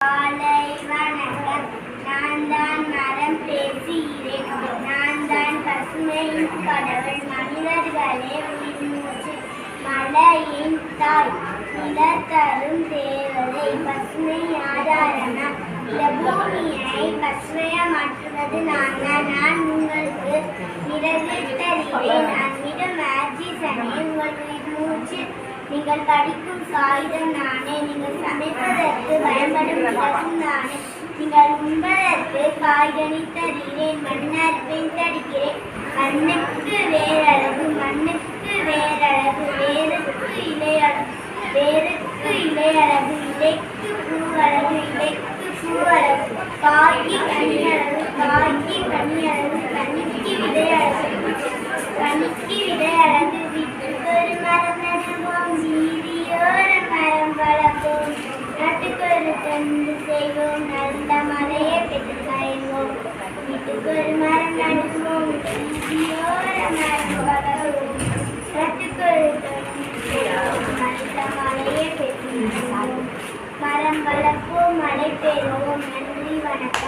காலை வணக்கம். நான் தான் மரம் பேசுகிறேன். நான் தான் பசுமையின் கடவுள். மனிதர்களே உயிர் மூச்சு. மலையின் தாய், நிலத்தரும் தேவதை, பசுமை ஆதாரமா. இந்த பூமியை பசுமையமாற்றுவது நான் தான். நான் உங்களுக்கு நிறைவேற்றுகிறேன். அன்பிடம் ஆக்சிஜனை உங்கள் உயிர் மூச்சு. நீங்கள் படிக்கும் காகிதம் நானே. நீங்கள் சமைப்பதற்கு பயன்படும் விளக்கும் நானே. நீங்கள் உண்பதற்கு காய்கனி தருகிறேன். மண்ணரிப்பேன் தடுக்கிறேன். மண்ணுக்கு வேரழகு, மண்ணுக்கு வேரழகு. வேருக்கு இலையழகு, வேருக்கு இலையழகு. இலைக்கு பூவழகு, இலைக்கு பூவழகு. காய்க்கு கனியழகு, காய்க்கு கனியழகு. கனிக்கு விதையழகு, கனிக்கு விதையழகு. வீட்டுக்கொரு மரம் நடுவோம், வீதியோர மரம் வளர்ப்போம். நாட்டுக்கொரு தொண்டு செய்வோம், நல்ல மழையை பெற்று காய்வோம். வீட்டுக்கொரு மரம் நடுவோம், வீதியோர மரம் வளர்ப்போம். நாட்டுக்கொரு தொண்டு செய்வோம், நல்ல மழையை பெற்று காய்வோம். மரம் வளர்ப்போம், மழை பெறுவோம். நன்றி, வணக்கம்.